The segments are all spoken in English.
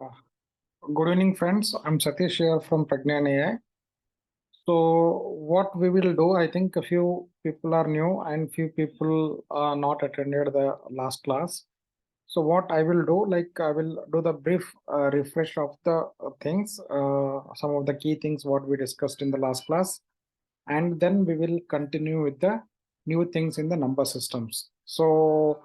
Uh, Good evening, friends. I'm Satish here from Pragnan AI. So, what we will do, I think a few people are new and few people are not attended the last class. So, what I will do, like I will do the brief refresh of the things, some of the key things what we discussed in the last class, and then we will continue with the new things in the number systems. So,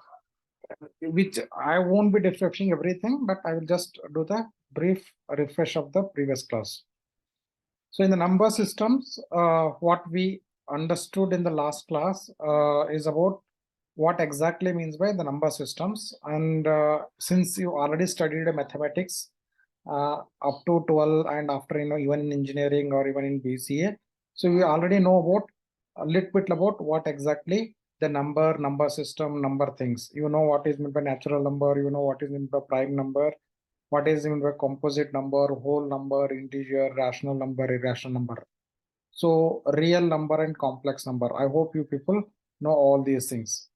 which I won't be refreshing everything, but I will just do the brief refresh of the previous class. So in the number systems, what we understood in the last class is about what exactly means by the number systems. And since you already studied mathematics up to 12 and after, even in engineering or even in BCA, so we already know about a little bit about what exactly the number system, number things. You know what is meant by natural number, you know what is meant by prime number, what is meant by composite number, whole number, integer, rational number, irrational number. So real number and complex number. I hope you people know all these things.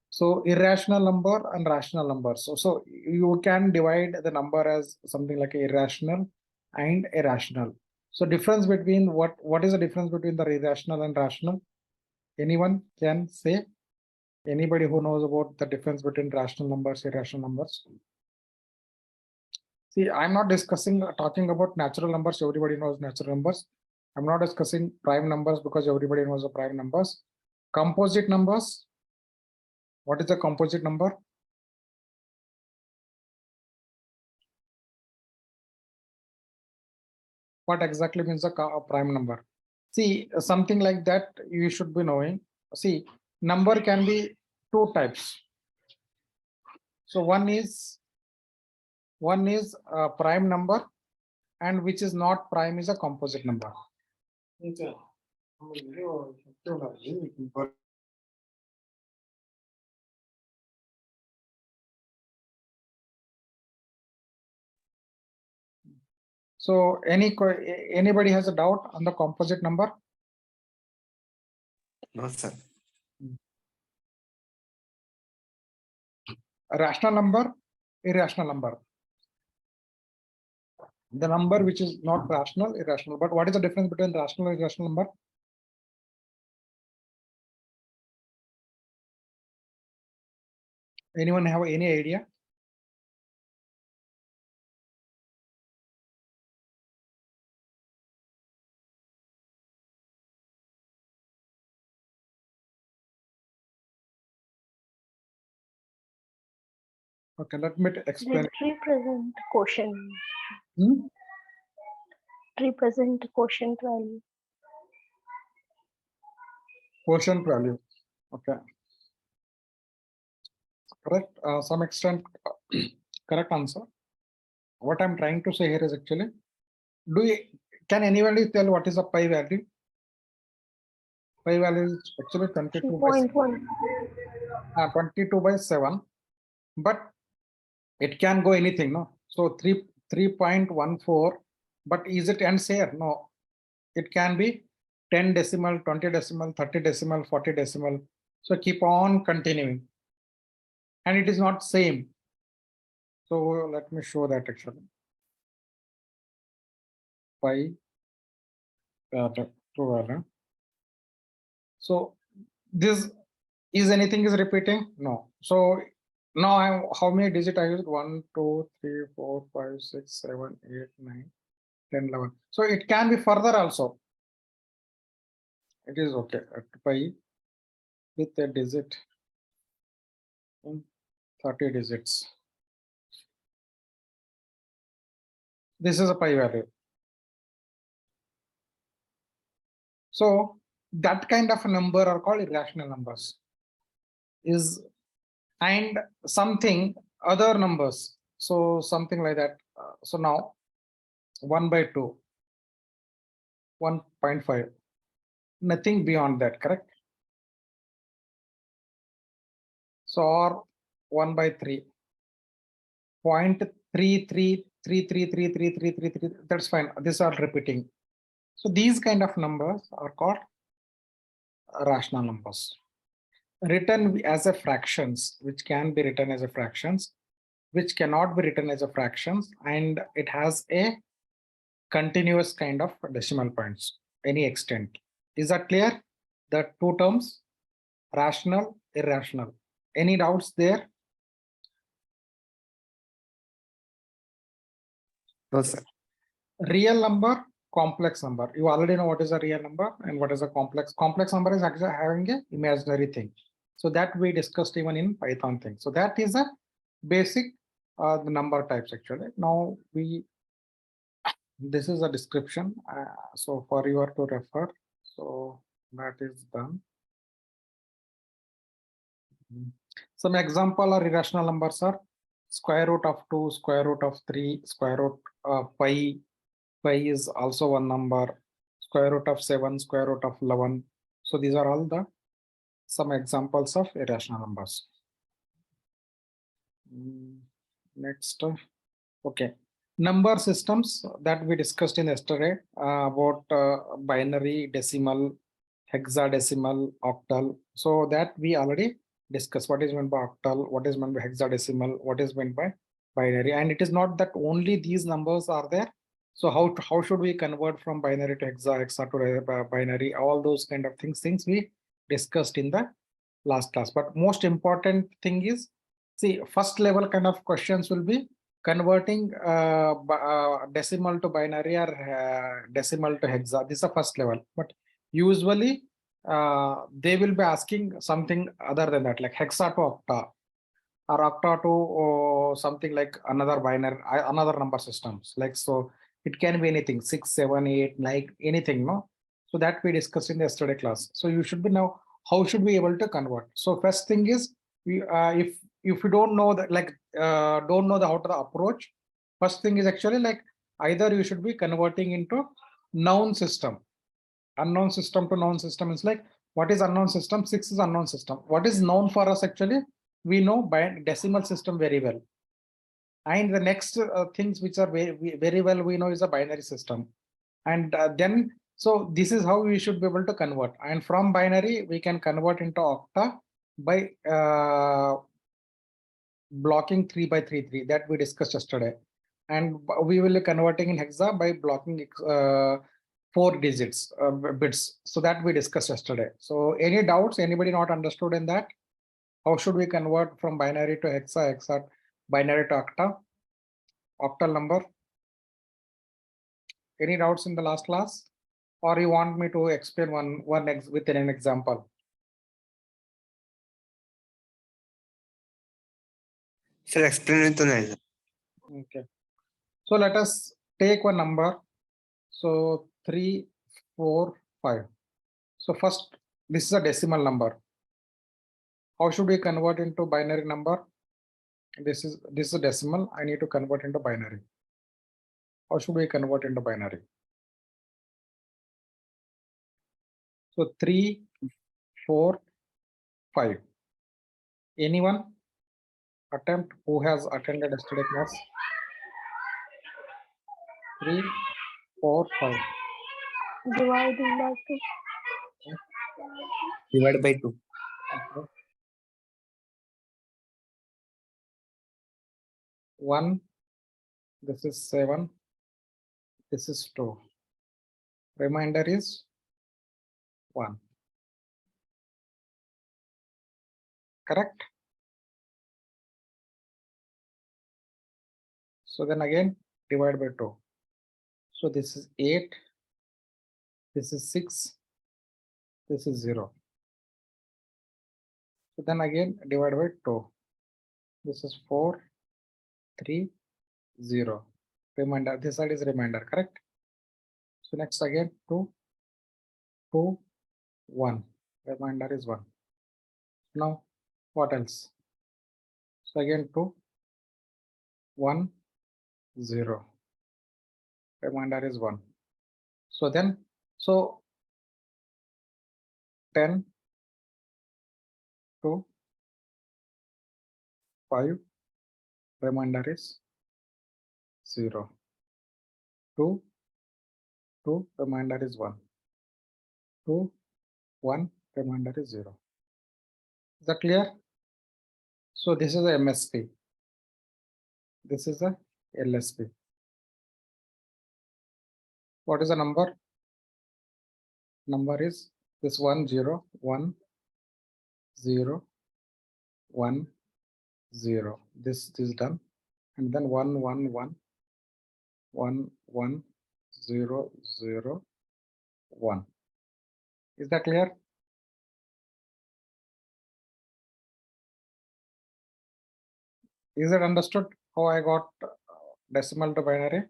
So irrational number and rational number. So you can divide the number as something like irrational and irrational. So difference between what is the difference between the irrational and rational? Anyone can say? Anybody who knows about the difference between rational numbers, irrational numbers? See, I'm not talking about natural numbers. Everybody knows natural numbers. I'm not discussing prime numbers because everybody knows the prime numbers. Composite numbers. What is the composite number? What exactly means a prime number? See, something like that you should be knowing. See, number can be two types. So one is a prime number, and which is not prime is a composite number. So anybody has a doubt on the composite number? No, sir. A rational number, irrational number. The number which is not rational, irrational. But what is the difference between rational and irrational number? Anyone have any idea? Okay, let me explain. Represent quotient. Hmm? Represent quotient value. Quotient value. Okay. Correct. Some extent, correct answer. What I'm trying to say here is actually, can anybody tell what is a pi value? Pi value is actually 22 by 2.1. 22 by 7, but it can go anything, no? So 3.14, but is it ends here? No, it can be 10 decimal, 20 decimal, 30 decimal, 40 decimal. So keep on continuing. And it is not same. So let me show that actually. Pi value. So this is anything is repeating? No. So now how many digit I used? 1, 2, 3, 4, 5, 6, 7, 8, 9, 10, 11. So it can be further also. It is okay. Pi with a digit in 30 digits. This is a pi value. So that kind of a number are called irrational numbers. And something other numbers. So something like that. So now 1 by 2, 1.5, nothing beyond that, correct? So or 1 by 3, 0.333333333, that's fine. These are repeating. So these kind of numbers are called rational numbers. Written as a fractions, which can be written as a fractions. which cannot be written as a fractions, and it has a continuous kind of decimal points, any extent. Is that clear? The two terms, rational, irrational. Any doubts there? No, sir. Real number, complex number. You already know what is a real number and what is a complex. Complex number is actually having a imaginary thing. So that we discussed even in Python thing. So that is a basic the number types actually. Now this is a description. So for you to refer. So that is done. Some example or irrational numbers are square root of 2, square root of 3, square root pi. Pi is also one number, square root of 7, square root of 11. So these are all some examples of irrational numbers. Next, okay. Number systems that we discussed in yesterday about binary, decimal, hexadecimal, octal. So that we already discussed what is meant by octal, what is meant by hexadecimal, what is meant by binary. And it is not that only these numbers are there. So how should we convert from binary to hexa to binary? All those kind of things we discussed in the last class. But most important thing is, see, first level kind of questions will be converting decimal to binary or decimal to hexa. This is the first level. But usually they will be asking something other than that, like hexa to octa, or octa to something like another binary, another number systems. Like, so it can be anything, 6, 7, 8, like anything, no? So that we discussed in the yesterday class. So you should be now, how should we able to convert? So first thing is, if you don't know that, like don't know how to the approach, first thing is actually like either you should be converting into noun system. Unknown system to known system is like, what is unknown system? 6 is unknown system. What is known for us actually? We know by decimal system very well. And the next things which are very well we know is a binary system. And then, so this is how we should be able to convert. And from binary, we can convert into octa by blocking 3 by 3, 3 that we discussed yesterday. And we will be converting in hexa by blocking 4 digits bits. So that we discussed yesterday. So any doubts, anybody not understood in that? How should we convert from binary to hexa, hexa binary to octa, octal number? Any doubts in the last class? Or you want me to explain one with an example? Sir, explain it to me. Okay. So let us take one number. So 3, 4, 5. So first, this is a decimal number. How should we convert into binary number? This is a decimal. I need to convert into binary. How should we convert into binary? So 3, 4, 5. Anyone attempt who has attended yesterday class? 3, 4, 5. Dividing by 2. Divide by 2. Okay. 1, this is 7, this is 2. Remainder is 1. Correct? So then again, divide by 2. So this is 8, this is 6, this is 0. So then again, divide by 2. This is 4, 3, 0. Remainder, this side is remainder, correct? So next again, 2, 2, 1. Remainder is 1. Now, what else? So again, 2, 1, 0. Remainder is 1. So then, so 10, 2, 5, remainder is 0. 2, 2, remainder is 1. 2, 1, remainder is 0. Is that clear? So this is a MSP. This is a LSB. What is the number? Number is this 1 0 1 0 1 0. This is done, and then 1 1 1 1 1 0 0 1. Is that clear? Is it understood how I got decimal to binary?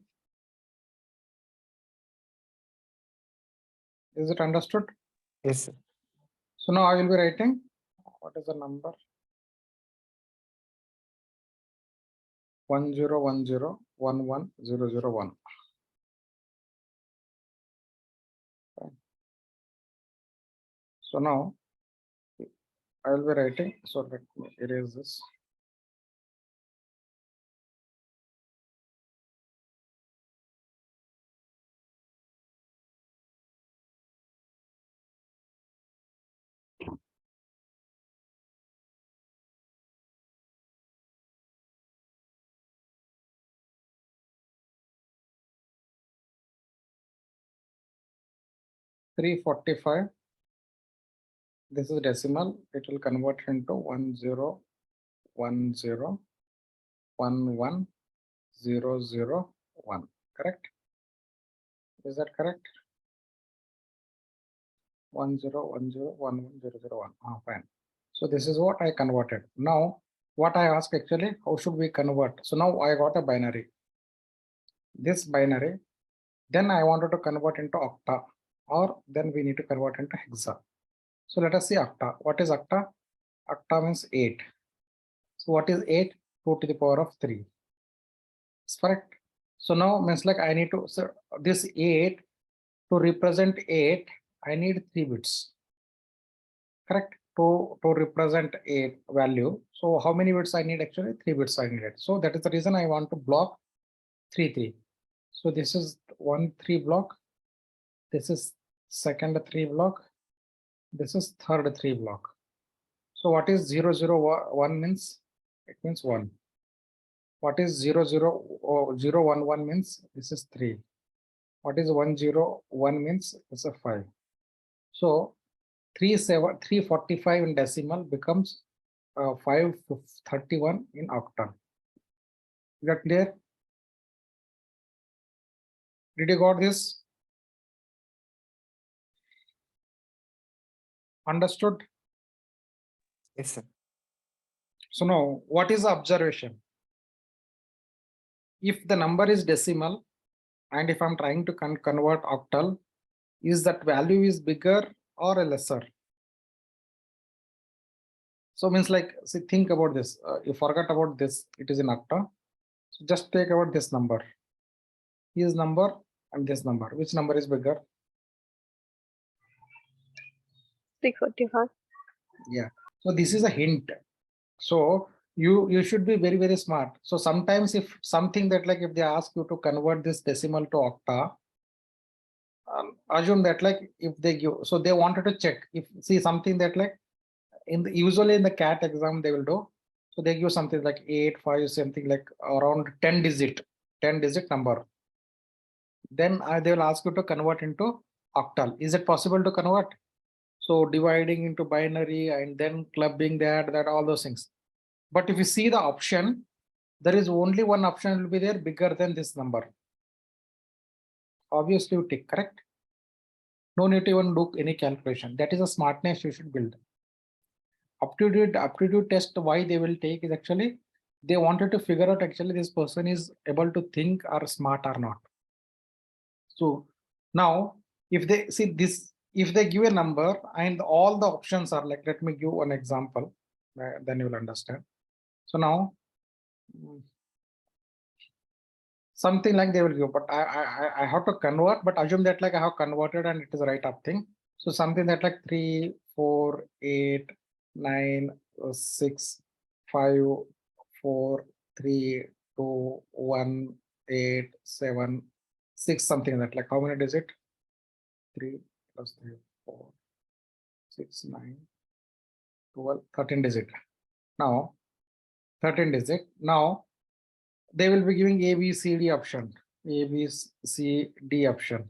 Is it understood? Yes, sir. So now I will be writing, what is the number? 1 0 1 0 1 1 0 0 1. So now I will be writing, so let me erase this. $345. This is decimal. It will convert into 1 0 1 0 1 1 0 0 1. Correct? Is that correct? 1 0 1 0 1 1 0 0 1. Fine. So this is what I converted. Now, what I ask actually, how should we convert? So now I got a binary. This binary, then I wanted to convert into octa, or then we need to convert into hexa. So let us see octa. What is octa? Octa means 8. So what is 8? 2 to the power of 3. It's correct. So now means like I need to, so this 8, to represent 8, I need 3 bits. Correct? To represent a value. So how many bits I need? Actually 3 bits I needed. So that is the reason I want to block 3 3. So this is 1 3 block. This is second 3 block. This is third 3 block. So what is 0 0 1 means? It means 1. What is 0 0 0 1 1 means? This is 3. What is 1 0 1 means? It's a 5. So 345 in decimal becomes 531 in octal. Is that clear? Did you got this? Understood? Yes, sir. So now, what is the observation? If the number is decimal, and if I'm trying to convert octal, is that value is bigger or lesser? So means like, see, think about this. You forgot about this. It is in octa. So just take about this number. His number and this number. Which number is bigger? 345. Yeah. So this is a hint. So you should be very, very smart. So sometimes if something that like if they ask you to convert this decimal to octa, assume that like if they give, so they wanted to check if see something that like usually in the CAT exam they will do. So they give something like 8 5 something like around 10 digit number. Then they will ask you to convert into octal. Is it possible to convert? So dividing into binary and then clubbing that all those things. But if you see the option, there is only one option will be there bigger than this number. Obviously you tick, correct? No need to even do any calculation. That is a smartness you should build. Aptitude test, why they will take is actually they wanted to figure out actually this person is able to think or smart or not. So now if they see this, if they give a number and all the options are like, let me give one example, then you will understand. So now something like they will give, but I have to convert, but assume that like I have converted and it is the right up thing. So something that like 3 4 8 9 6 5 4 3 2 1 8 7 6 something that like how many is it? 3 plus 3 4 6 9 12 13 digit. Now 13 digit. Now they will be giving A, B, C, D option, A, B, C, D option.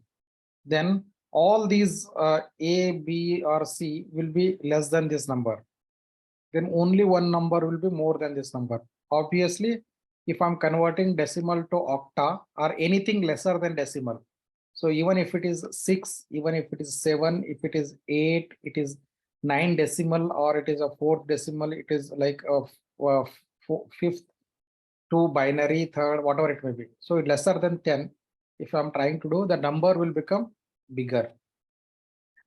Then all these A, B or C will be less than this number. Then only one number will be more than this number. Obviously, if I'm converting decimal to octa or anything lesser than decimal. So even if it is 6, even if it is 7, if it is 8, it is 9 decimal, or it is a 4th decimal, it is like a 5th, 2 binary, third, whatever it may be. So lesser than 10, if I'm trying to do, the number will become bigger.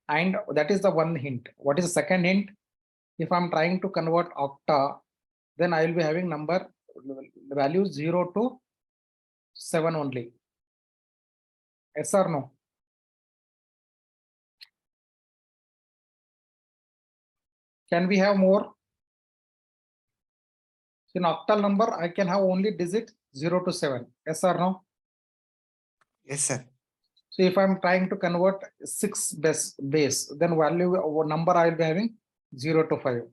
And that is the one hint. What is the second hint? If I'm trying to convert octa, then I will be having number values 0 to 7 only. Yes or no? Can we have more? In octal number, I can have only digit 0 to 7. Yes or no? Yes, sir. So if I'm trying to convert 6 base, then value number I will be having 0 to 5.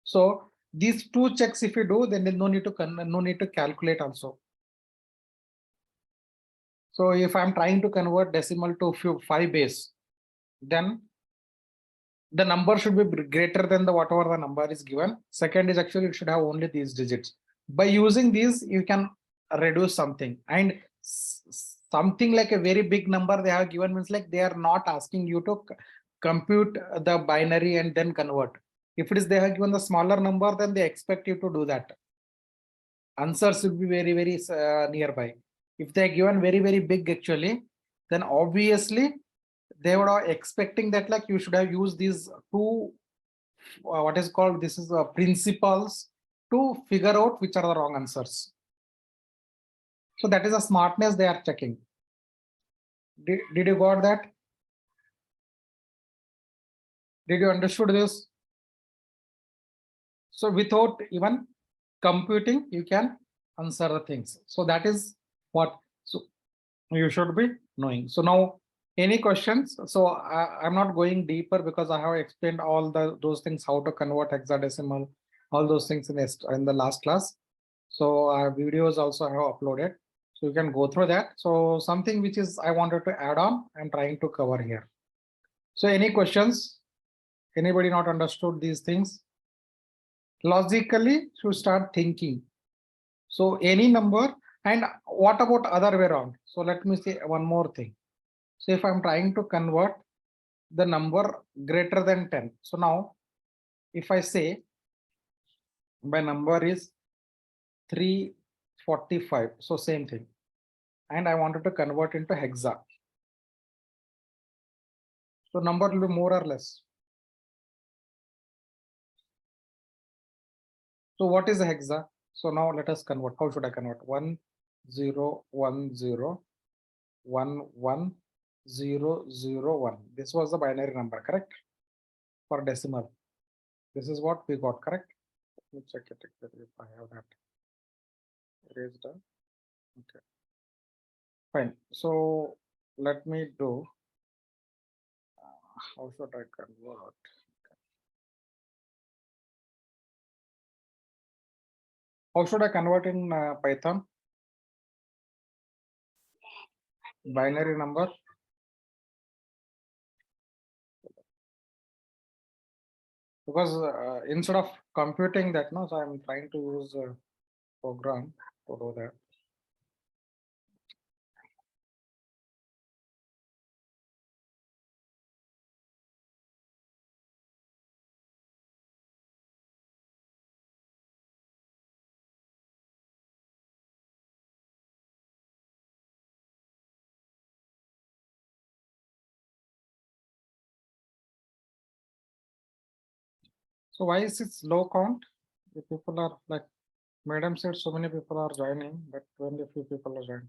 So these two checks, if you do, then no need to calculate also. So if I'm trying to convert decimal to 5 base, then the number should be greater than the whatever the number is given. Second is actually it should have only these digits. By using these, you can reduce something, and something like a very big number they have given means like they are not asking you to compute the binary and then convert. If it is they have given the smaller number, then they expect you to do that. Answers will be very nearby. If they are given very big actually, then obviously they were expecting that like you should have used these two what is called, this is principles to figure out which are the wrong answers. So that is a smartness they are checking. Did you got that? Did you understood this? So without even computing, you can answer the things. So that is what so you should be knowing. So now any questions? So I'm not going deeper because I have explained all those things, how to convert hexadecimal, all those things in the last class. So videos also I have uploaded, so you can go through that. So something which is I wanted to add on, I'm trying to cover here. So any questions? Anybody not understood these things? Logically, you start thinking. So any number, and what about other way around? So let me say one more thing. So if I'm trying to convert the number greater than 10, so now if I say my number is 345, so same thing, and I wanted to convert into hexa. So number will be more or less. So what is a hexa? So now let us convert. How should I convert? 1 0 1 0 1 1 0 0 1. This was the binary number, correct? For decimal. This is what we got, correct? Let me check it if I have that. Erased. Okay. Fine. So let me do. How should I convert? How should I convert in Python? Binary number. Because instead of computing that, no, so I'm trying to use a program to do that. So why is it low count? The people are like, Madam said so many people are joining, but only few people are joining.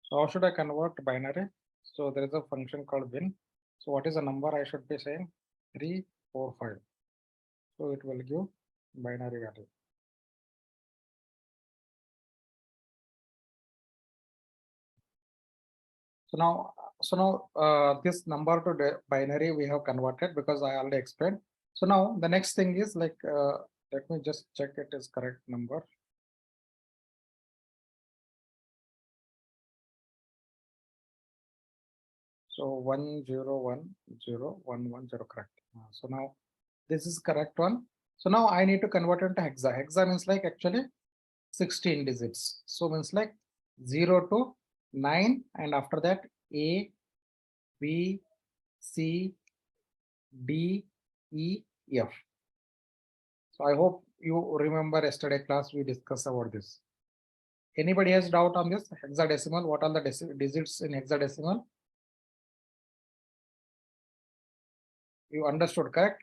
So how should I convert binary? So there is a function called bin. So what is the number I should be saying? 3 4 5. So it will give binary value. So now this number to binary we have converted because I already explained. So now the next thing is like, let me just check it is correct number. So 10101110 correct. So now this is correct one. So now I need to convert it into hexa. Hexa means like actually 16 digits. So means like 0 to 9, and after that A, B, C, D, E, F. So I hope you remember yesterday class we discussed about this. Anybody has doubt on this hexadecimal? What are the digits in hexadecimal? You understood, correct?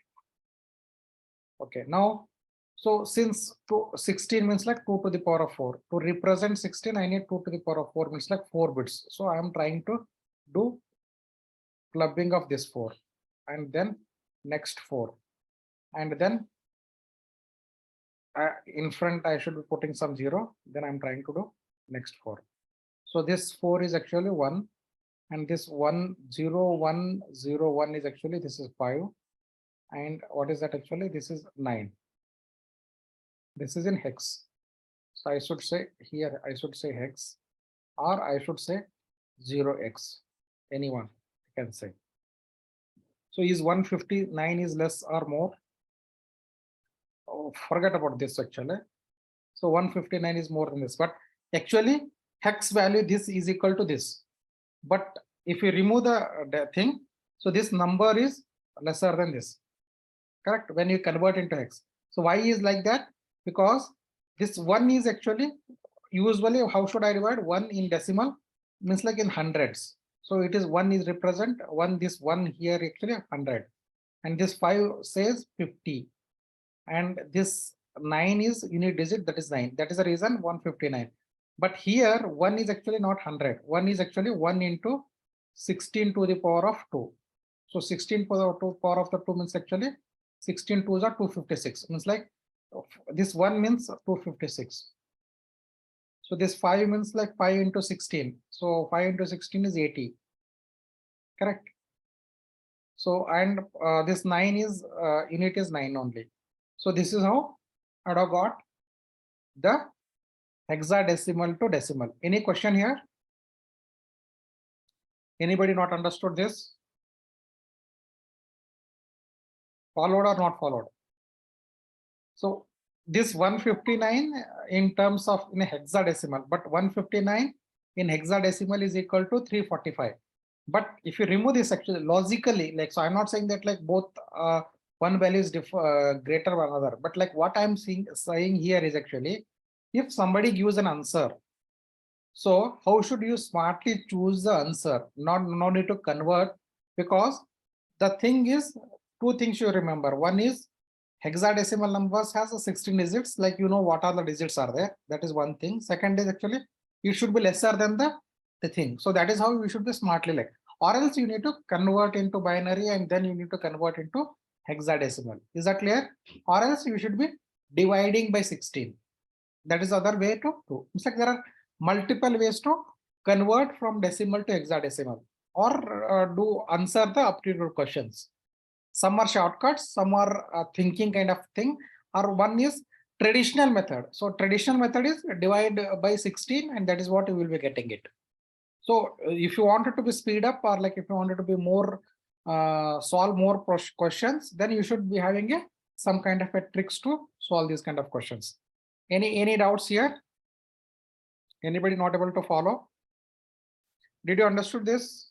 Okay, now, so since 16 means like 2 to the power of 4. To represent 16, I need 2 to the power of 4 means like 4 bits. So I am trying to do clubbing of this 4 and then next 4. And then in front, I should be putting some 0. Then I'm trying to do next 4. So this 4 is actually 1. And this 10101 is actually, this is 5. And what is that actually? This is 9. This is in hex. So I should say here, I should say hex, or I should say 0x. Anyone can say. So is 159 is less or more? Oh, forget about this actually. So 159 is more than this, but actually hex value this is equal to this. But if you remove the thing, so this number is lesser than this. Correct? When you convert into hex. So why is like that? Because this 1 is actually usually, how should I divide 1 in decimal? Means like in hundreds. So it is 1 is represent 1, this 1 here actually 100. And this 5 says 50. And this 9 is unit digit, that is 9. That is the reason 159. But here 1 is actually not 100. 1 is actually 1 into 16 to the power of 2. So 16 to the power of the 2 means actually 16 2s are 256. Means like this 1 means 256. So this 5 means like 5 into 16. So 5 into 16 is 80. Correct. So and this 9 is unit is 9 only. So this is how I have got the hexadecimal to decimal. Any question here? Anybody not understood this? Followed or not followed? So this 159 in terms of in a hexadecimal, but 159 in hexadecimal is equal to 345. But if you remove this actually logically, like, so I'm not saying that like both one value is greater than another, but like what I'm saying here is actually, if somebody gives an answer, so how should you smartly choose the answer? No need to convert, because the thing is, two things you remember. One is hexadecimal numbers has a 16 digits, like you know what are the digits are there. That is one thing. Second is actually it should be lesser than the thing. So that is how we should be smartly like, or else you need to convert into binary and then you need to convert into hexadecimal. Is that clear? Or else you should be dividing by 16. That is other way to do. It's like there are multiple ways to convert from decimal to hexadecimal, or do answer the aptitude questions. Some are shortcuts, some are thinking kind of thing, or one is traditional method. So traditional method is divide by 16, and that is what you will be getting it. So if you wanted to be speed up, or like if you wanted to be more solve more questions, then you should be having some kind of a tricks to solve these kind of questions. Any doubts here? Anybody not able to follow? Did you understood this?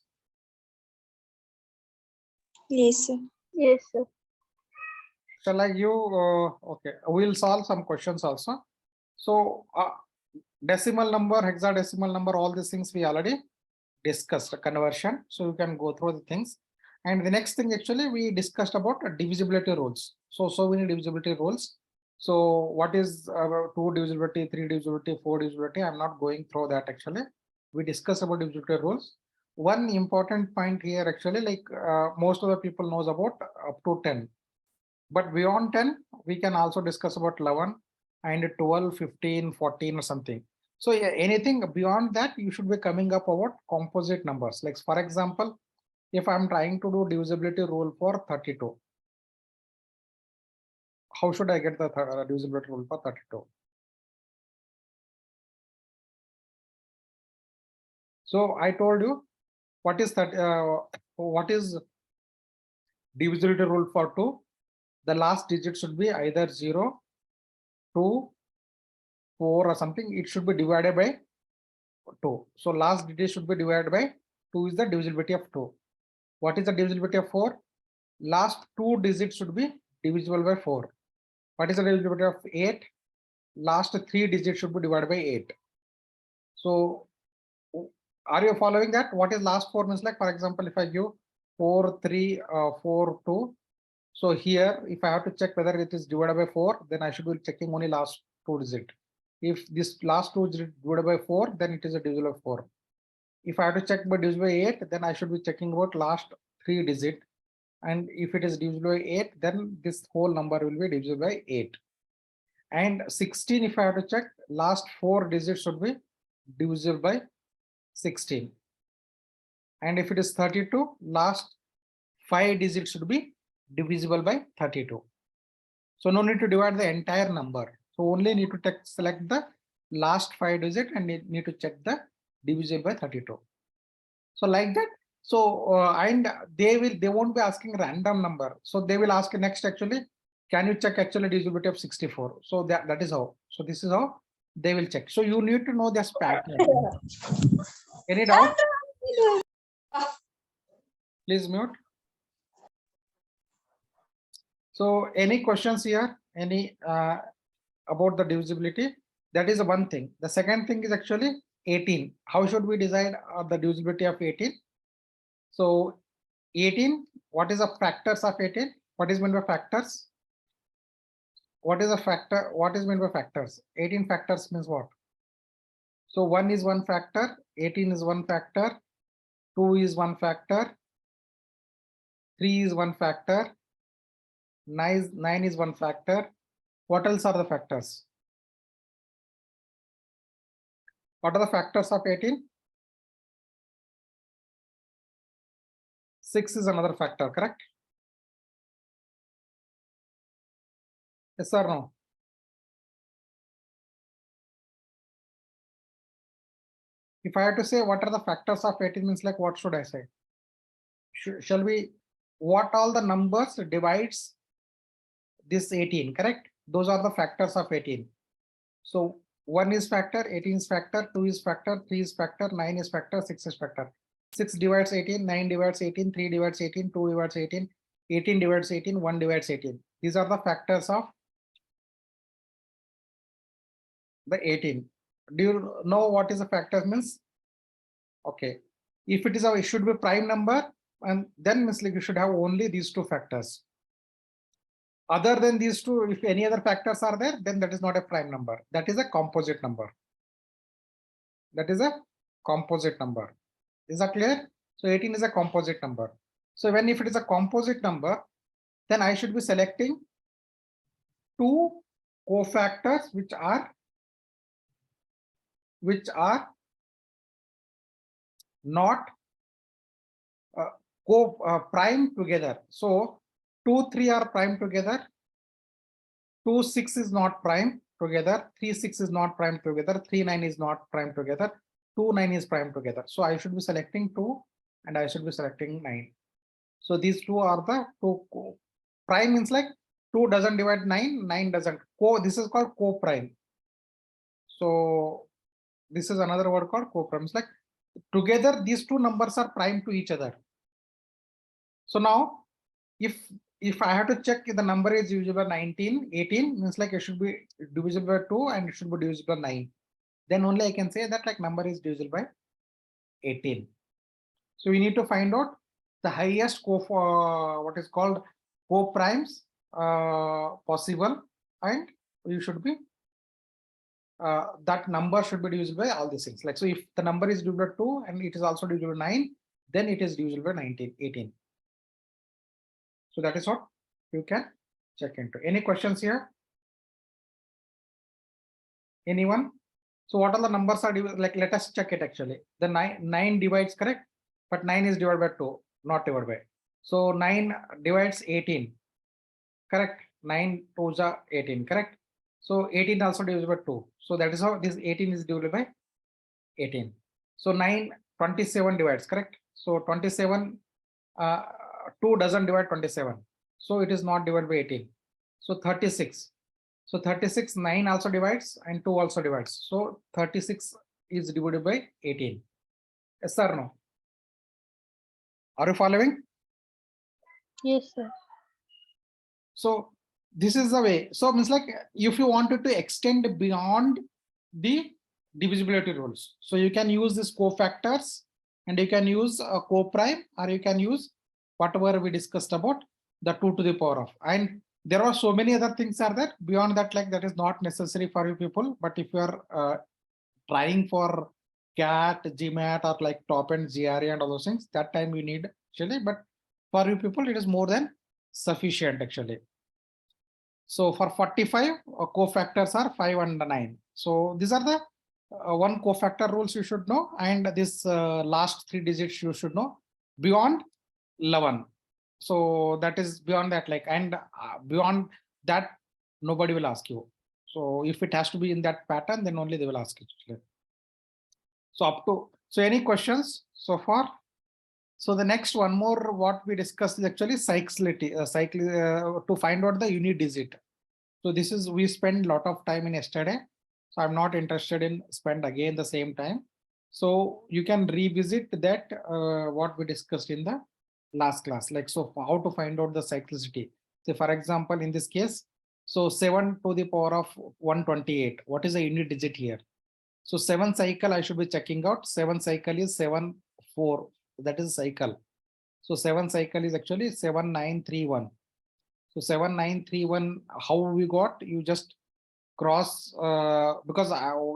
Yes, sir. Yes, sir. Shall I give? Okay, we'll solve some questions also. So decimal number, hexadecimal number, all these things we already discussed, conversion. So you can go through the things. And the next thing actually we discussed about divisibility rules. So many divisibility rules. So what is 2 divisibility, 3 divisibility, 4 divisibility? I'm not going through that actually. We discussed about divisibility rules. One important point here actually, like most of the people knows about up to 10. But beyond 10, we can also discuss about 11 and 12, 15, 14 or something. So yeah, anything beyond that, you should be coming up about composite numbers. Like for example, if I'm trying to do divisibility rule for 32, how should I get the divisibility rule for 32? So I told you what is that? What is divisibility rule for 2? The last digit should be either 0, 2, 4 or something. It should be divided by 2. So last digit should be divided by 2 is the divisibility of 2. What is the divisibility of 4? Last 2 digits should be divisible by 4. What is the divisibility of 8? Last 3 digits should be divided by 8. So are you following that? What is last 4 means? Like for example, if I give 4, 3, 4, 2. So here, if I have to check whether it is divided by 4, then I should be checking only last 2 digits. If this last 2 digits divided by 4, then it is a divisible of 4. If I have to check by divisible by 8, then I should be checking about last 3 digits. And if it is divisible by 8, then this whole number will be divisible by 8. And 16, if I have to check, last 4 digits should be divisible by 16. And if it is 32, last 5 digits should be divisible by 32. So no need to divide the entire number. So only need to select the last 5 digits and need to check the divisible by 32. So like that. So and they won't be asking random number. So they will ask next actually, can you check actually divisibility of 64? So that is how. So this is how they will check. So you need to know this pattern. Any doubt? Please mute. So any questions here? Any about the divisibility? That is one thing. The second thing is actually 18. How should we decide the divisibility of 18? So 18, what is the factors of 18? What is meant by factors? What is a factor? What is meant by factors? 18 factors means what? So 1 is one factor, 18 is one factor, 2 is one factor, 3 is one factor, 9 is one factor. What else are the factors? What are the factors of 18? 6 is another factor, correct? Yes or no? If I have to say what are the factors of 18 means like what should I say? Shall we, what all the numbers divides this 18, correct? Those are the factors of 18. So 1 is factor, 18 is factor, 2 is factor, 3 is factor, 9 is factor, 6 is factor. 6 divides 18, 9 divides 18, 3 divides 18, 2 divides 18, 18 divides 18, 1 divides 18. These are the factors of the 18. Do you know what is the factor means? Okay. If it is it should be prime number, and then means like you should have only these two factors. Other than these two, if any other factors are there, then that is not a prime number. That is a composite number. That is a composite number. Is that clear? So 18 is a composite number. So if it is a composite number, then I should be selecting two cofactors which are not prime together. So 2, 3 are prime together. 2, 6 is not prime together. 3, 6 is not prime together. 3, 9 is not prime together. 2, 9 is prime together. So I should be selecting 2 and I should be selecting 9. So these two are the two prime means like 2 doesn't divide 9, 9 doesn't. This is called co-prime. So this is another word called co-prime. It's like together these two numbers are prime to each other. So now if I have to check if the number is divisible by 19, 18 means like it should be divisible by 2 and it should be divisible by 9. Then only I can say that like number is divisible by 18. So we need to find out the highest what is called co-primes possible, and you should be that number should be divisible by all these things. Like so, if the number is divisible by 2 and it is also divisible by 9, then it is divisible by 18. So that is what you can check into. Any questions here? Anyone? So what are the numbers are like? Let us check it actually. The 9 divides, correct, but 9 is divided by 2, not divided by. So 9 divides 18, correct. 9 2s are 18, correct. So 18 also divided by 2. So that is how this 18 is divided by 18. So 27 divides, correct. So 27, 2 doesn't divide 27. So it is not divided by 18. So 36. So 36, 9 also divides and 2 also divides. So 36 is divided by 18. Yes or no? Are you following? Yes, sir. So this is the way. So means like if you wanted to extend beyond the divisibility rules, so you can use this cofactors and you can use a co-prime, or you can use whatever we discussed about the 2 to the power of. And there are so many other things are there beyond that, like that is not necessary for you people. But if you are trying for CAT, GMAT, or like top end GRE and all those things, that time you need actually. But for you people, it is more than sufficient actually. So for 45, cofactors are 5 and 9. So these are the one cofactor rules you should know, and this last 3 digits you should know beyond 11. So that is beyond that, like, and beyond that, nobody will ask you. So if it has to be in that pattern, then only they will ask you. So up to, so any questions so far? So the next one more what we discussed is actually cyclicity, to find out the unit digit. So this is, we spent a lot of time in yesterday. So I'm not interested in spend again the same time. So you can revisit that what we discussed in the last class. Like, so how to find out the cyclicity. So for example, in this case, so 7 to the power of 128. What is the unit digit here? So 7 cycle I should be checking out. 7 cycle is 7 4. That is cycle. So 7 cycle is actually 7931. So 7931, how we got, you just cross, because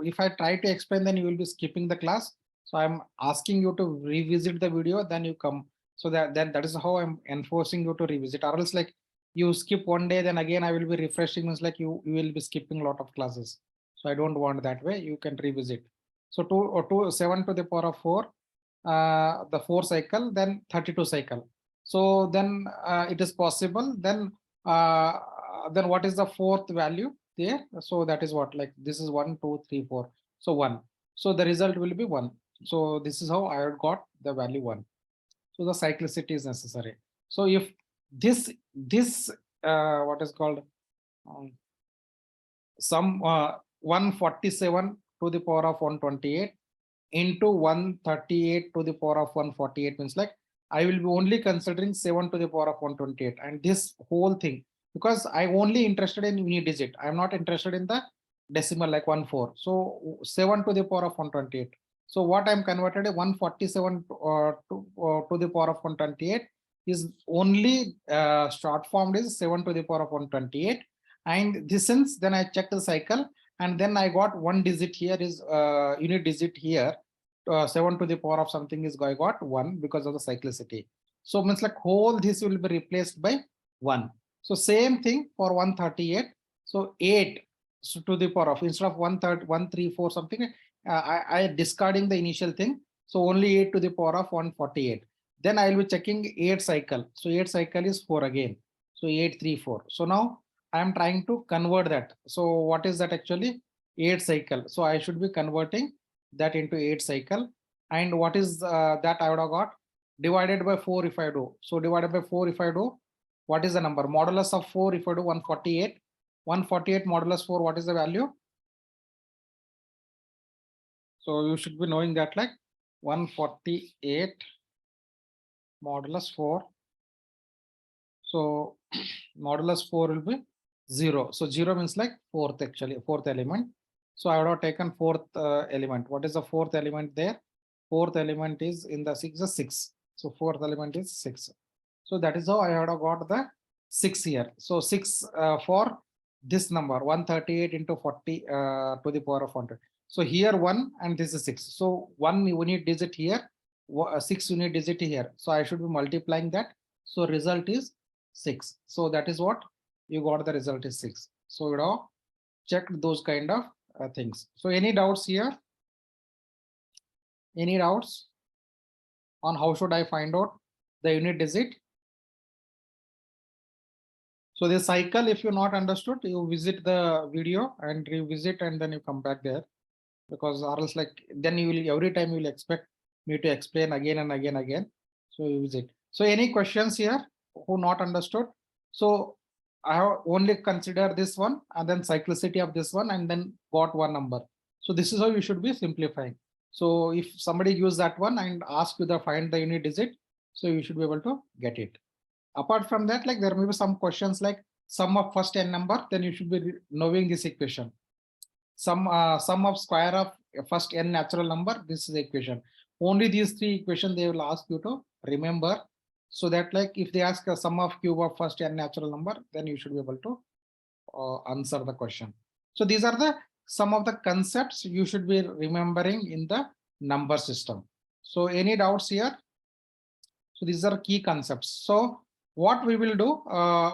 if I try to explain, then you will be skipping the class. So I'm asking you to revisit the video, then you come. So that is how I'm enforcing you to revisit, or else like you skip one day, then again I will be refreshing, means like you will be skipping a lot of classes. So I don't want that way. You can revisit. So 7 to the power of 4, the 4 cycle, then 32 cycle. So then it is possible. Then what is the 4th value there? So that is what, like this is 1 2 3 4. So 1. So the result will be 1. So this is how I got the value 1. So the cyclicity is necessary. So if this what is called some 147 to the power of 128 into 138 to the power of 148 means like I will be only considering 7 to the power of 128, and this whole thing, because I'm only interested in unit digit. I'm not interested in the decimal like 14. So 7 to the power of 128. So what I'm converted 147 to the power of 128 is only short form is 7 to the power of 128. And this since then I checked the cycle, and then I got one digit here is unit digit here. 7 to the power of something is I got 1 because of the cyclicity. So means like whole this will be replaced by 1. So same thing for 138. So 8 so to the power of, instead of 134 something, I discarding the initial thing. So only 8 to the power of 148. Then I will be checking 8 cycle. So 8 cycle is 4 again. So 834. So now I am trying to convert that. So what is that actually? 8 cycle. So I should be converting that into 8 cycle. And what is that I would have got? Divided by 4 if I do. So divided by 4 if I do, what is the number? Modulus of 4 if I do 148. 148 modulus 4, what is the value? So you should be knowing that, like 148 modulus 4. So modulus 4 will be 0. So 0 means like fourth, actually fourth element. So I would have taken fourth element. What is the fourth element there? Fourth element is in the 6 is 6. So fourth element is 6. So that is how I would have got the 6 here. So 6 for this number 138 into 40 to the power of 100. So here 1 and this is 6. So 1 unit digit here, 6 unit digit here. So I should be multiplying that. So result is 6. So that is what you got, the result is 6. So you know, check those kind of things. So any doubts here? Any doubts on how should I find out the unit digit? So this cycle, if you not understood, you visit the video and revisit and then you come back there, because or else like then you will every time you will expect me to explain again and again. So you visit. So any questions here who not understood? So I have only consider this one and then cyclicity of this one and then got one number. So this is how you should be simplifying. So if somebody use that one and ask you to find the unit digit, so you should be able to get it. Apart from that, like there may be some questions like sum of first n number, then you should be knowing this equation. Sum of square of first n natural number, this is the equation. Only these three equations they will ask you to remember, so that like if they ask a sum of cube of first n natural number, then you should be able to answer the question. So these are the some of the concepts you should be remembering in the number system. So any doubts here? So these are key concepts. So what we will do,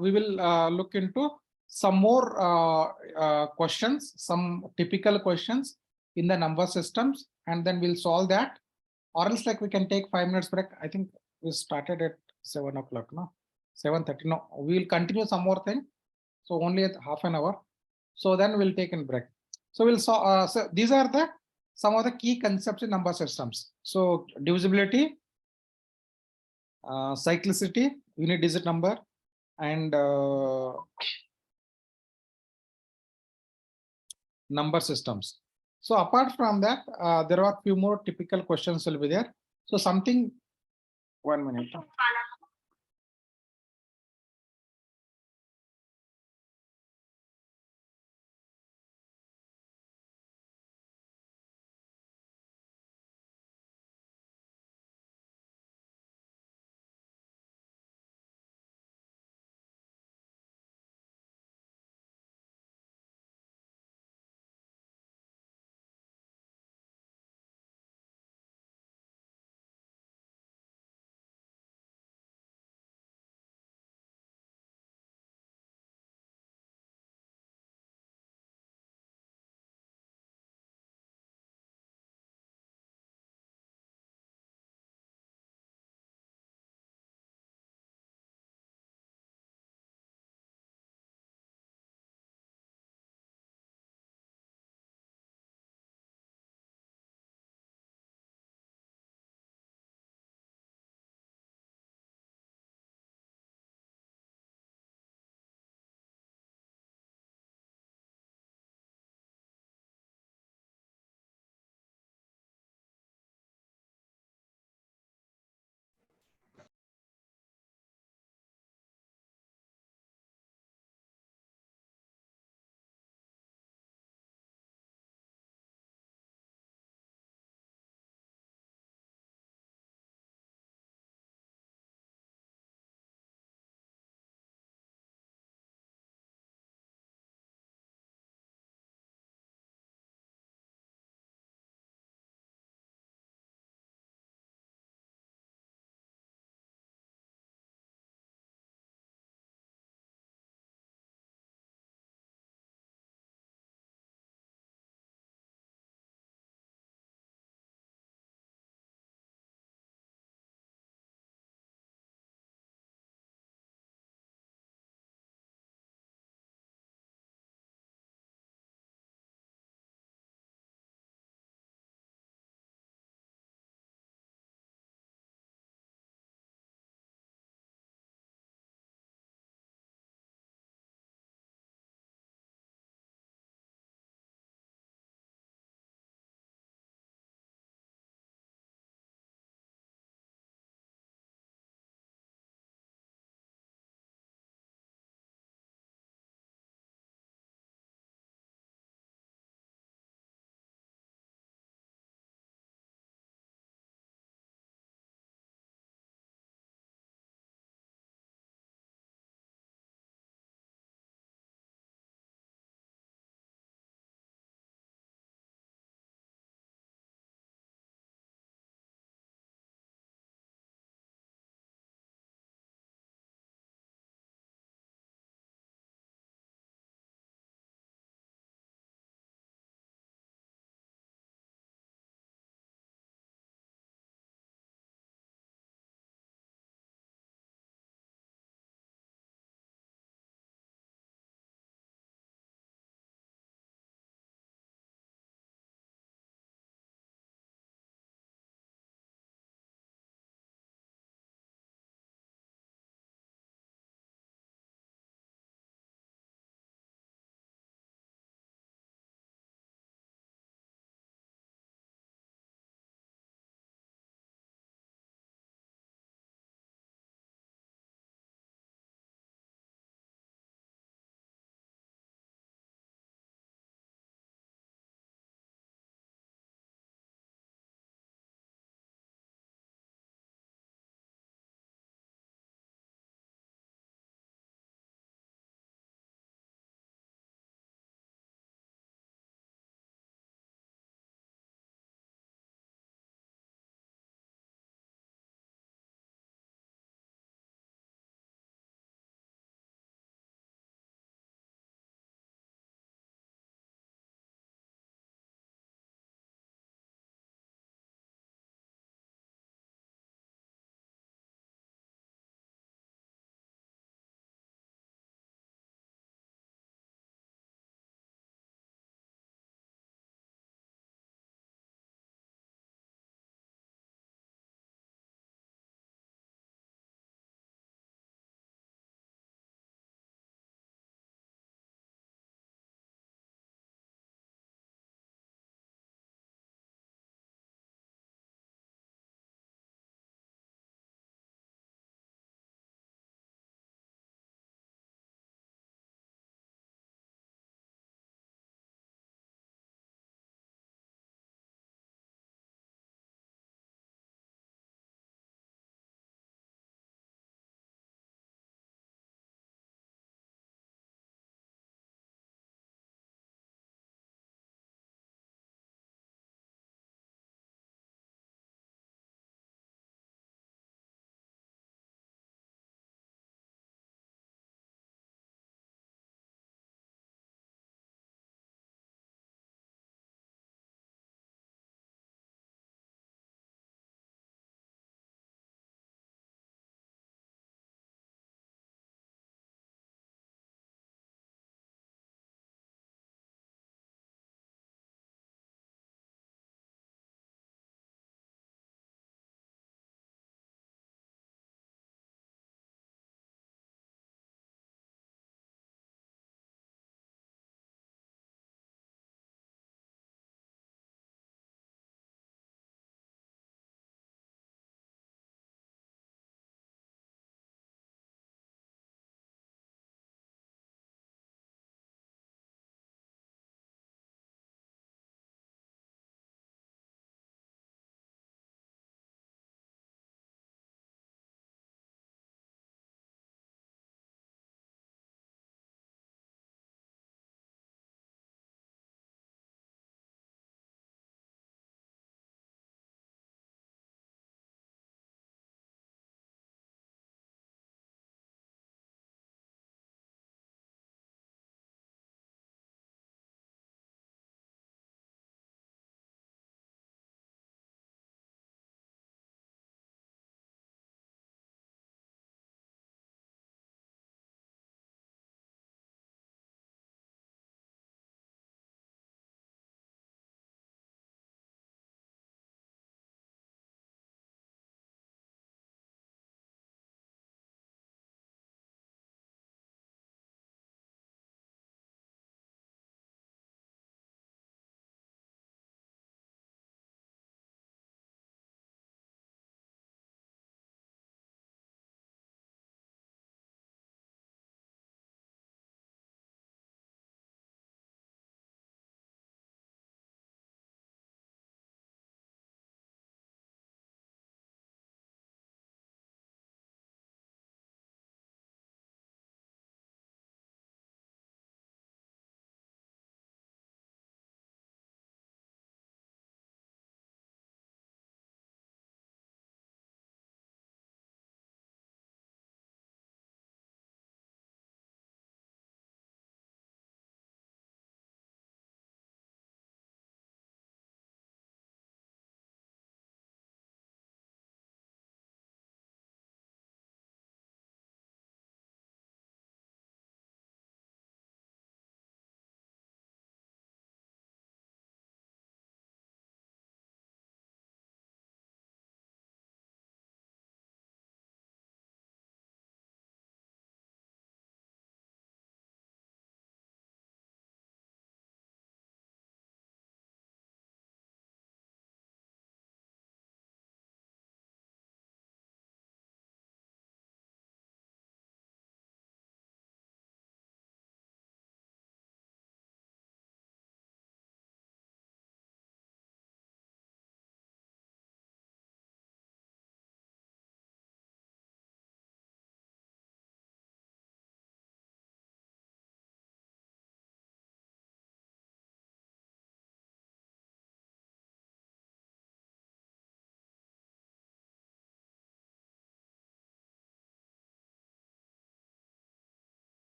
we will look into some more questions, some typical questions in the number systems, and then we'll solve that. Or else like we can take 5 minutes break. I think we started at 7 o'clock, no? 7:30. No, we will continue some more thing. So only at half an hour. So then we'll take a break. So we'll so these are the some of the key concepts in number systems. So divisibility, cyclicity, unit digit number, and number systems. So apart from that, there are a few more typical questions will be there. So something, 1 minute.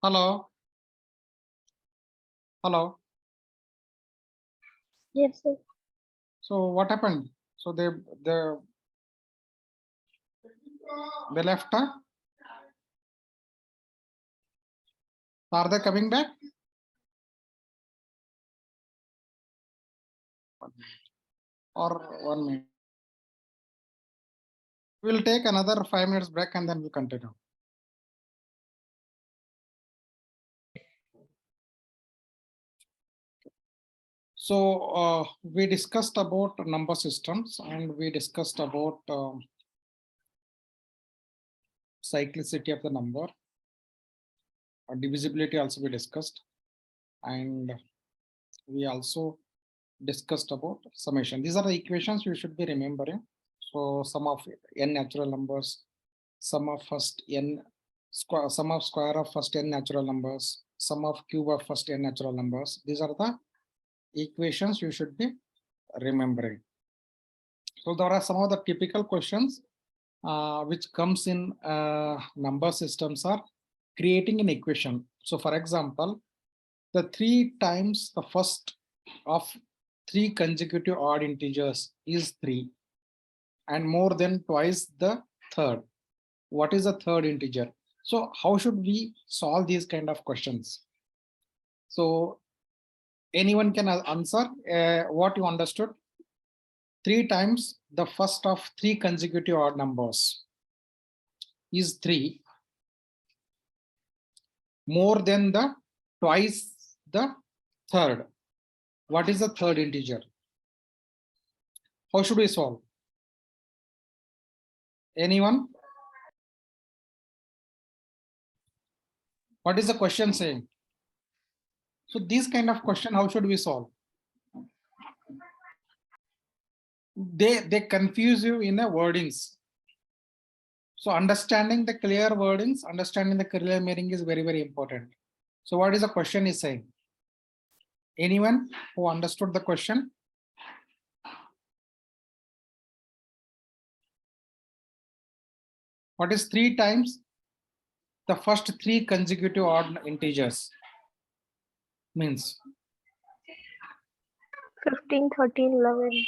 Hello. Hello. Yes, sir. So what happened? So they left. Huh? Are they coming back? Or 1 minute? We'll take another 5 minutes break and then we'll continue. So we discussed about number systems and we discussed about cyclicity of the number. Divisibility also we discussed, and we also discussed about summation. These are the equations you should be remembering. So sum of n natural numbers, sum of first n square, sum of square of first n natural numbers, sum of cube of first n natural numbers. These are the equations you should be remembering. So there are some of the typical questions which comes in number systems are creating an equation. So for example, the 3 times the first of 3 consecutive odd integers is 3 and more than twice the third. What is the third integer? So how should we solve these kind of questions? So anyone can answer what you understood. 3 times the first of 3 consecutive odd numbers is 3 more than the twice the third. What is the third integer? How should we solve? Anyone? What is the question saying? So this kind of question, how should we solve? They confuse you in the wordings. So understanding the clear wordings, understanding the clear meaning is very, very important. So what is the question is saying? Anyone who understood the question? What is 3 times the first 3 consecutive odd integers? Means 15, 13, 11.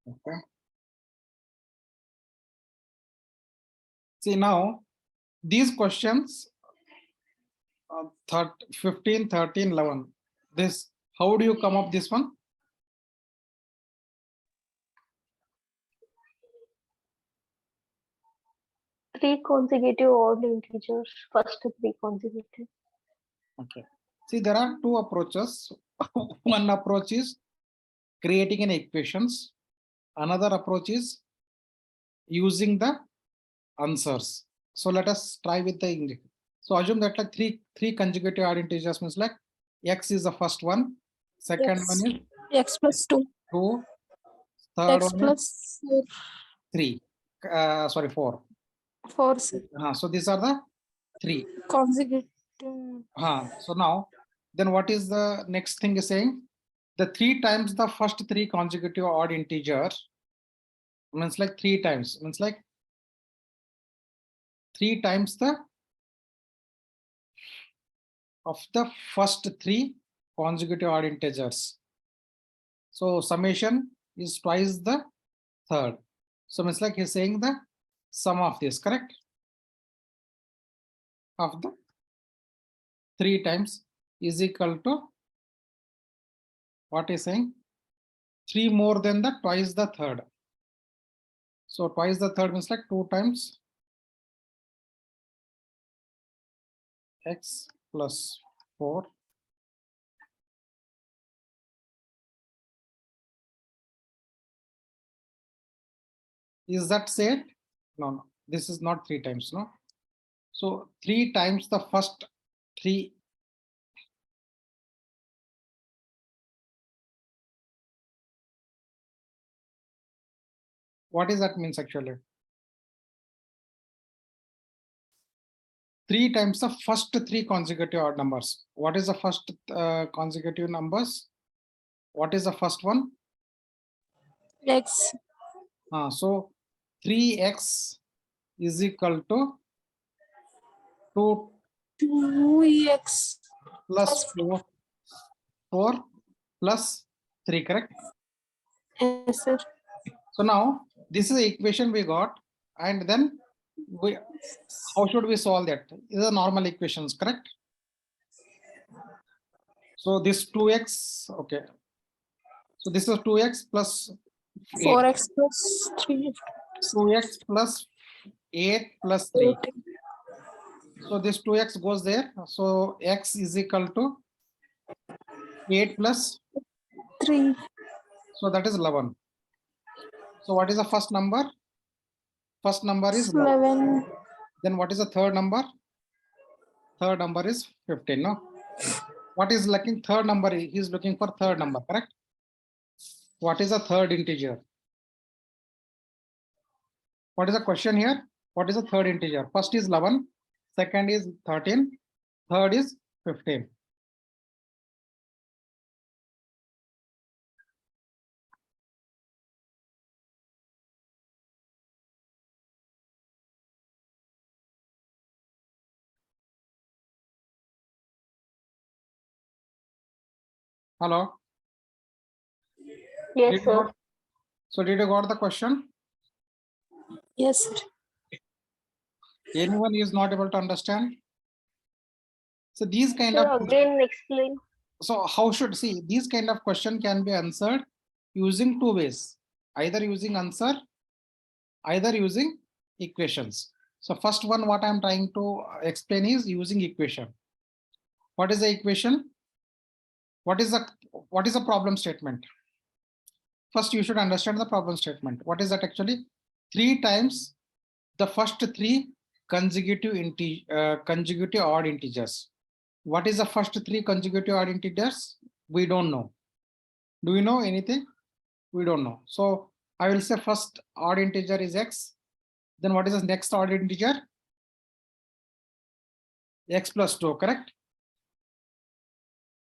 okay. See now, these questions 15, 13, 11. This, how do you come up this one? Three consecutive odd integers. First 3 consecutive. Okay. See, there are 2 approaches. One approach is creating an equations. Another approach is using the answers. So let us try with the. So assume that like three consecutive odd integers means like x is the first one, second X. one is X plus 2. 2, third X one is plus 4. 3. Sorry, 4. 4. Sir. So these are the 3. Consecutive. So now, then what is the next thing is saying? The 3 times the first 3 consecutive odd integer means like 3 times, means like 3 times the of the first 3 consecutive odd integers. So summation is twice the third. So it's like he's saying the sum of this, correct? Of the 3 times is equal to what is saying? 3 more than the twice the third. So twice the third means like 2 times x plus 4 . Is that said? No, this is not 3 times, no. So 3 times the first 3. What is that means actually? 3 times the first 3 consecutive odd numbers. What is the first consecutive numbers? What is the first one? X. So 3x is equal to 2 2x plus 4 plus 3, correct? yes sir. So now this is the equation we got, and then how should we solve that? These are normal equations, correct? So this 2x, okay. So this is 2x plus 8, 4x plus 3 2x plus 8 plus 3. 8 So this 2x goes there. So x is equal to 8 plus, 3 so that is 11. So what is the first number? First number is 11. 11 Then what is the third number? Third number is 15. No. What is looking third number? He is looking for third number, correct? What is the third integer? What is the question here? What is the third integer? First is 11, second is 13, third is 15. Hello. Yes, Did you sir. got- So did you got the question? yes sir. Anyone is not able to understand? So these kind Sir, of, again explain. so how should see these kind of question can be answered using two ways, either using answer, either using equations. So first one, what I'm trying to explain is using equation. What is the equation? What is the problem statement? First, you should understand the problem statement. What is that actually? 3 times the first 3 consecutive odd integers. What is the first 3 consecutive odd integers? We don't know. Do we know anything? We don't know. So I will say first odd integer is x. Then what is the next odd integer? X plus 2, correct?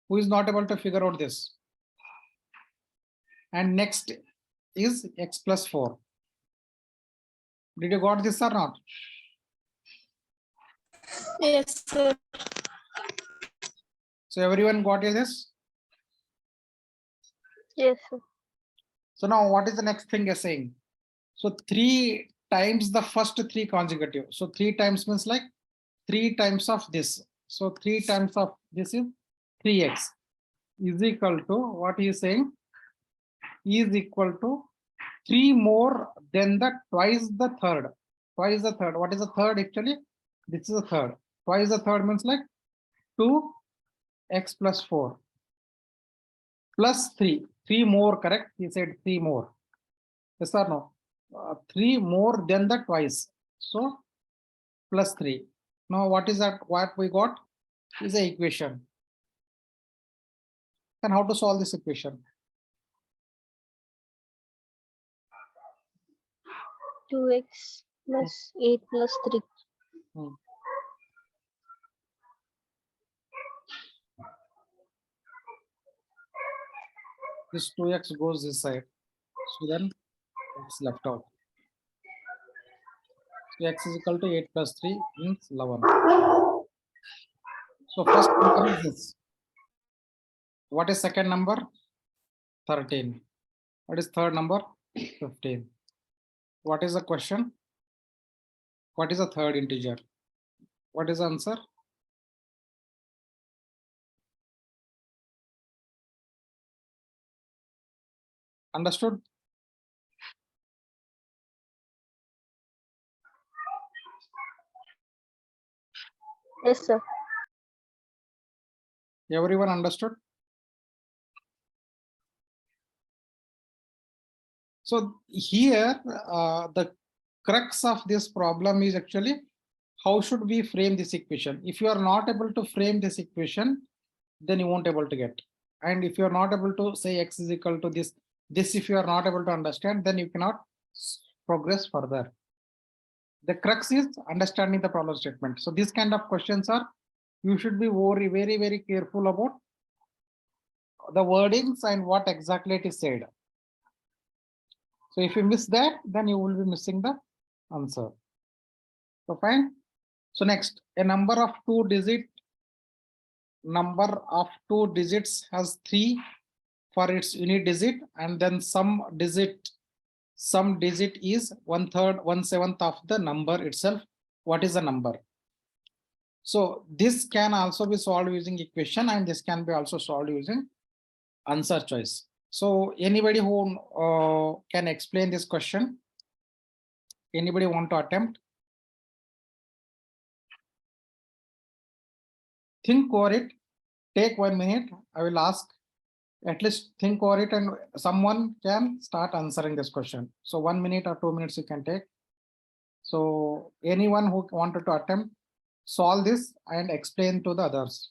Who is not able to figure out this? And next is x plus 4. Did you got this or not? Yes sir. So everyone got this? Yes, sir. So now what is the next thing you're saying? So 3 times the first 3 consecutive. So 3 times means like 3 times of this. So 3 times of this is 3x is equal to what he is saying is equal to 3 more than the twice the third. Twice the third. What is the third actually? This is the third. Twice the third means like 2x plus 4 plus 3. 3 more, correct? He said 3 more. Yes or no? 3 more than the twice. So plus 3. Now what is that? What we got is the equation. Then how to solve this equation? 2x plus 8 plus 3. This 2x goes this side. So then it's left out. So x is equal to 8 plus 3 means 11. So first number is this. What is second number? 13. What is third number? 15. What is the question? What is the third integer? What is the answer? Understood? Yes, sir. Everyone understood? So here, the crux of this problem is actually how should we frame this equation? If you are not able to frame this equation, then you won't able to get. And if you are not able to say x is equal to this, if you are not able to understand, then you cannot progress further. The crux is understanding the problem statement. So these kind of questions are, you should be very, very careful about the wordings and what exactly it is said. So if you miss that, then you will be missing the answer. So fine. So next, a number of two digits has 3 for its unit digit, and then some digit is 1/3, 1/7 of the number itself. What is the number? So this can also be solved using equation, and this can be also solved using answer choice. So anybody who can explain this question? Anybody want to attempt? Think over it. Take 1 minute. I will ask. At least think over it, and someone can start answering this question. So 1 minute or 2 minutes you can take. So anyone who wanted to attempt, solve this and explain to the others.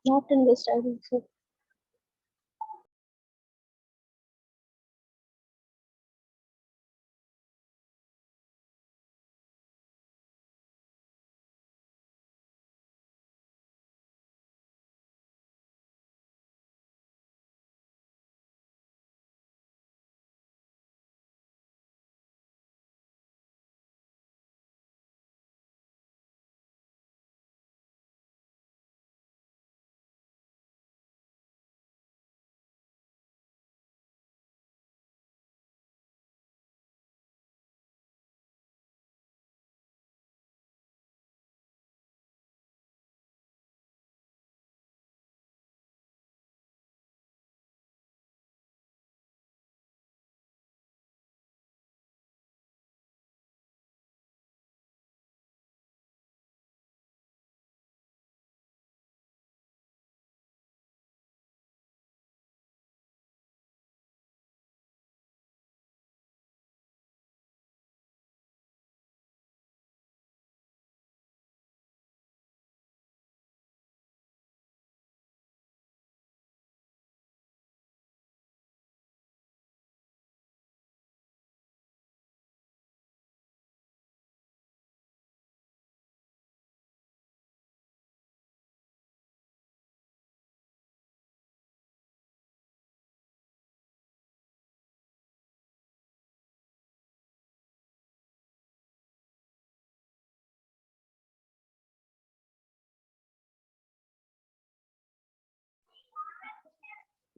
Not understanding, sir.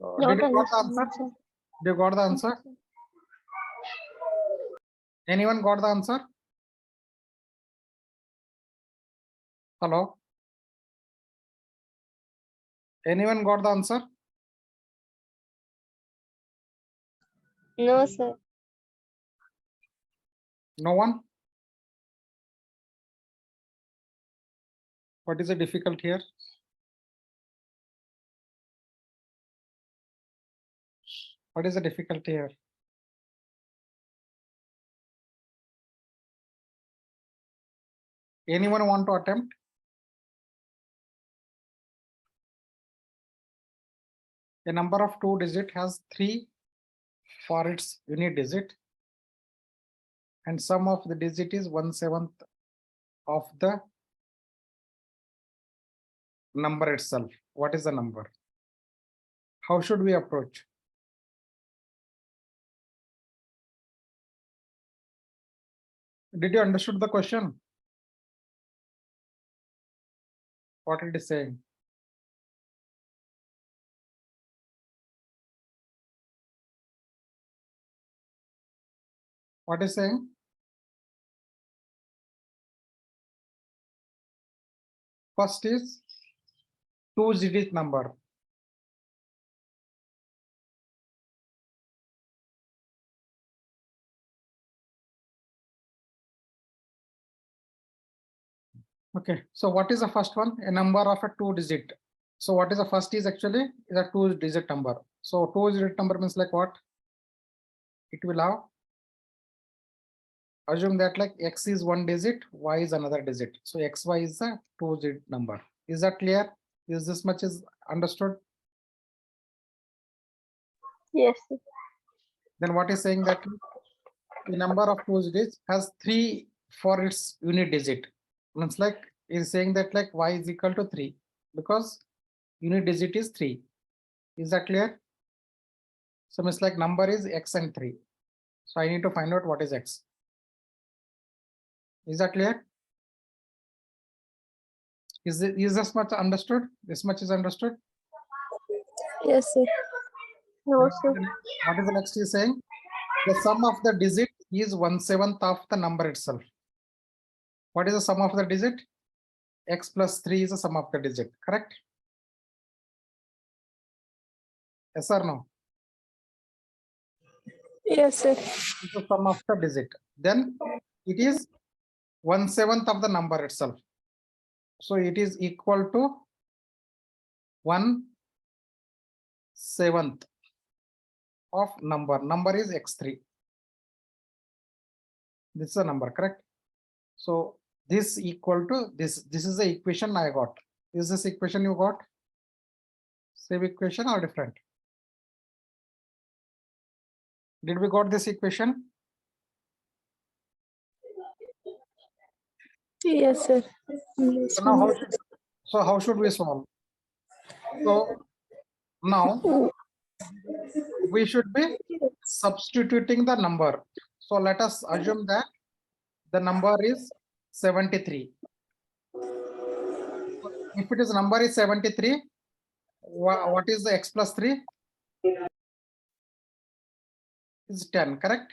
Not Did you got the understand, answer? sir. Did you got the answer? Anyone got the answer? Hello? Anyone got the answer? No, sir. No one? What is the difficult here? What is the difficulty here? Anyone want to attempt? A number of 2 digit has 3 for its unit digit, and sum of the digit is 1/7 of the number itself. What is the number? How should we approach? Did you understood the question? What it is saying? What is saying? First is 2-digit number. Okay, so what is the first one? A number of a 2-digit. So what is the first is actually is a 2-digit number. So 2-digit number means like what? It will have, assume that like X is 1 digit, Y is another digit. So XY is a 2-digit number. Is that clear? Is this much is understood? Yes, sir. Then what is saying that the number of 2 digits has 3 for its unit digit. Means like is saying that like Y is equal to 3 because unit digit is 3. Is that clear? So means like number is X and 3. So I need to find out what is X. Is that clear? Is this much understood? This much is understood? Yes, sir. No, sir. What is the next is saying? The sum of the digit is 1/7 of the number itself. What is the sum of the digit? X plus 3 is the sum of the digit, correct? Yes or no? Yes, sir. It's the sum of the digit. Then it is 1/7 of the number itself. So it is equal to 1/7 of number. Number is X3. This is a number, correct? So this equal to this. This is the equation I got. Is this equation you got? Same equation or different? Did we got this equation? Yes, sir. Yes, So now how should we solve? So now we should be substituting the number. So let us assume that the number is 73. If it is number is 73, what is the X plus 3? Is 10, correct?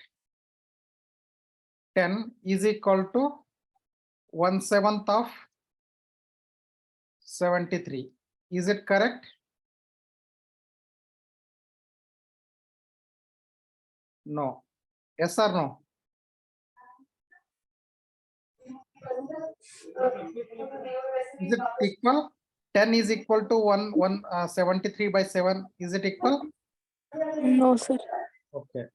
10 is equal to 1/7 of 73. Is it correct? No. Yes or no? Is it equal? 10 is equal to 73/7. Is it equal? No, sir. Okay.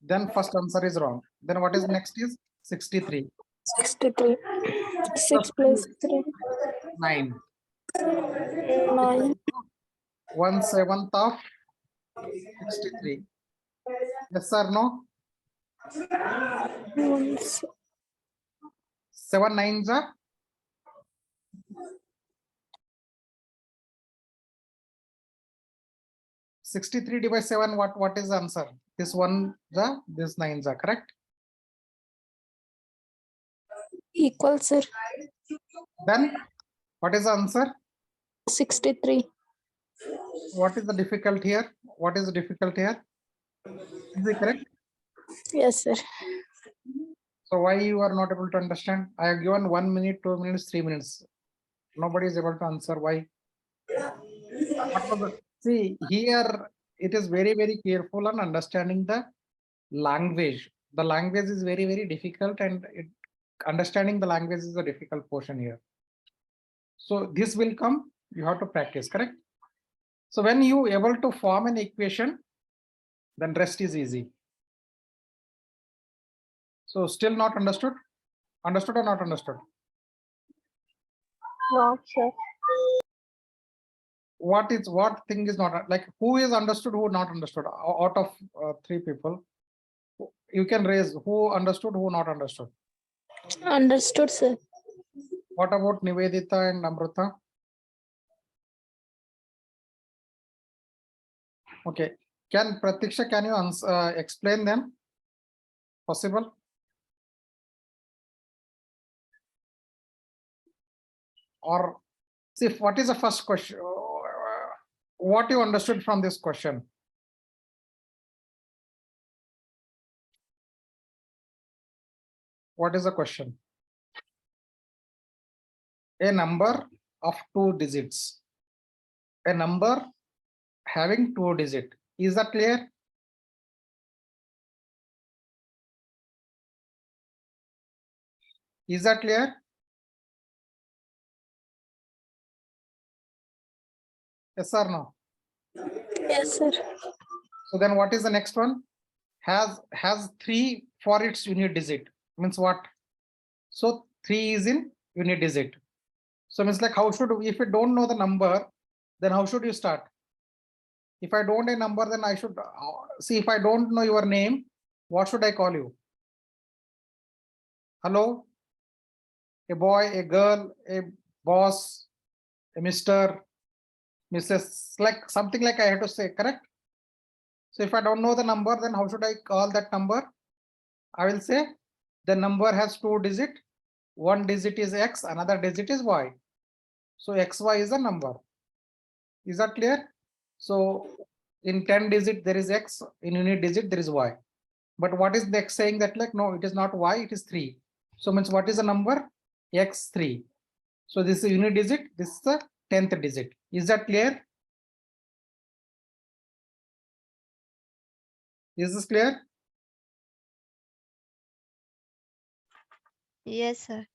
Then first answer is wrong. Then what is next is 63. 63. 6 plus 3. 9. 9. 1/7 of 63. Yes or no? 7 9s are 63 divided by 7. What is the answer? This 1 this 9s are correct. Equal, sir. Then what is the answer? 63. What is the difficult here? What is the difficult here? Is it correct? Yes, sir. So why you are not able to understand? I have given 1 minute, 2 minutes, 3 minutes. Nobody is able to answer why. What was the- See here, it is very, very careful on understanding the language. The language is very, very difficult, and understanding the language is a difficult portion here. So this will come, you have to practice, correct? So when you able to form an equation, then rest is easy. So still not understood? Understood or not understood? Not sure. What thing is not, like, who is understood, who not understood? Out of 3 people, you can raise who understood, who not understood. Understood, sir. What about Nivedita and Amrita? Okay, can Pratiksha, can you explain them? Possible? Or see, what is the first question? What you understood from this question? What is the question? A number of 2 digits. A number having 2 digits. Is that clear? Is that clear? Yes or no? Yes, sir. So then what is the next one? Has 3 for its unit digit. Means what? So 3 is in unit digit. So means like, how should, if you don't know the number, then how should you start? If I don't know a number, then I should see, if I don't know your name, what should I call you? Hello? A boy, a girl, a boss, a Mr., Mrs., like something like I have to say, correct? So if I don't know the number, then how should I call that number? I will say the number has 2 digits. 1 digit is X, another digit is Y. So XY is a number. Is that clear? So in 10 digit, there is X, in unit digit, there is Y. But what is the X saying that, like, no, it is not Y, it is 3. So means what is the number? X3. So this is unit digit, this is the 10th digit. Is that clear? Is this clear? Yes, sir.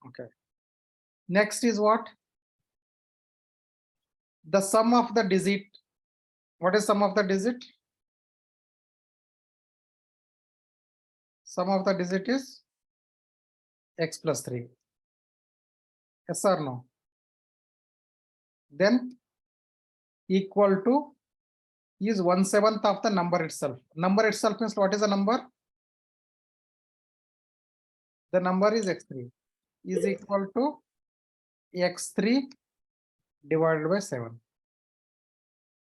Okay. Next is what? The sum of the digit. What is sum of the digit? Sum of the digit is X plus 3. Yes or no? Then equal to is 1/7 of the number itself. Number itself means what is the number? The number is X3 is equal to X3 divided by 7.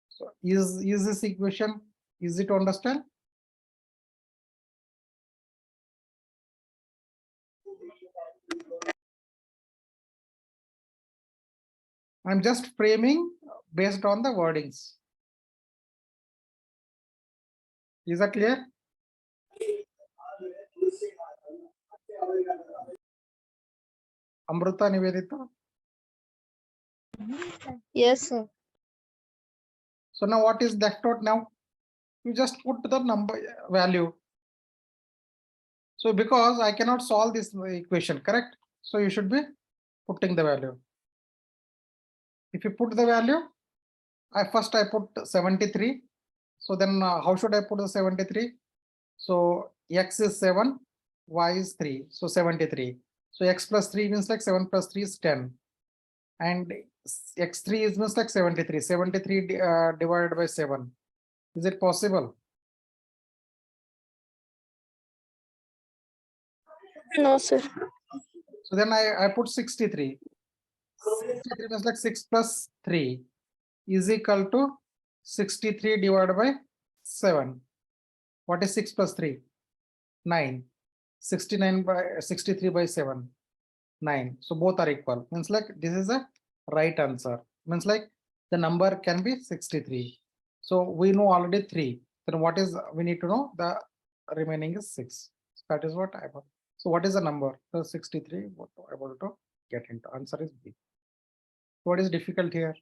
So is this equation easy to understand? I'm just framing based on the wordings. Is that clear? Amrita, Nivedita. Yes, sir. So now what is left out now? You just put the number value. So because I cannot solve this equation, correct? So you should be putting the value. If you put the value, I put 73. So then how should I put the 73? So X is 7, Y is 3. So 73. So X plus 3 means like 7 plus 3 is 10. And X3 is means like 73. 73 divided by 7. Is it possible? No, sir. So then I put 63. 63 means like 6 plus 3 is equal to 63 divided by 7. What is 6 plus 3? 9. 69 by 63 by 7. 9. So both are equal. Means like this is a right answer. Means like the number can be 63. So we know already 3. Then what is, we need to know the remaining is 6. That is what I want. So what is the number? The 63, what I want to get into. Answer is B. What is difficult here?